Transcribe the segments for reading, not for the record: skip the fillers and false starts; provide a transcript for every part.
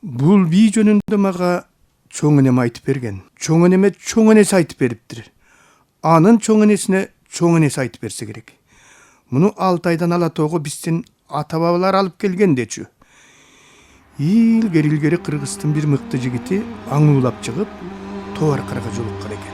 Бул бий жөнүндө мага чоң энем айтып берген. Чоң энеме чоң энеси айтып бериптир. Анын чоң энесине чоң энеси айтып берсе керек. Муну Алтайдан Алатоого биздин ата бабалар алып келген дечү. Илгери Кыргыздын бир мыкты жигити аңуулап чыгып, тоо аркарга жолуккан экен.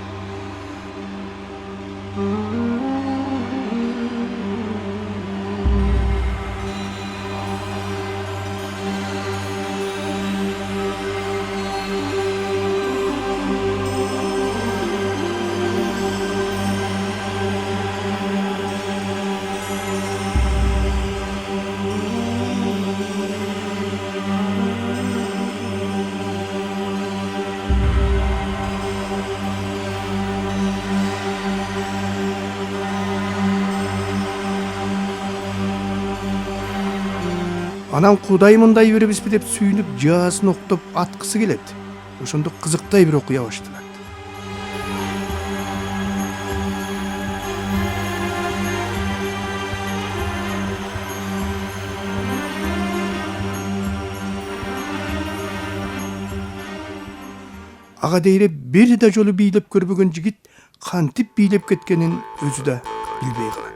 Анан кудай мындай беребизби деп сүйүнүп, жаасын октоп аткысы келет. Ошондо кызыктай бир окуя башталат. Ага дейре бир да жолу бийлеп көрбөгөн жигит кантип бийлеп кеткенин өзү да билбей калат.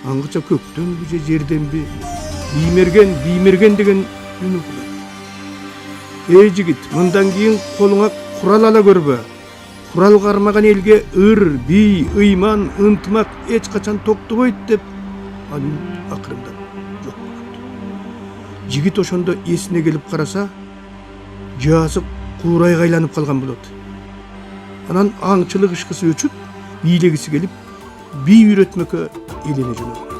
Аңгыча көктөн же жерден би биймерген деген үн угулат. Эй жигит, мындан кийин колуңа курал ала көрбө. Курал кармаган элге ыр, бий, ыйман, ынтымак эч качан токтобойт деп анын акырында жок болот. Жигит ошондо эсине келип караса, жаасы куурайга айланып калган болот. Анан аңчылык ышкысы өчүп, бийлегиси келип, бий үйрөтмөккө элене жөнөдү.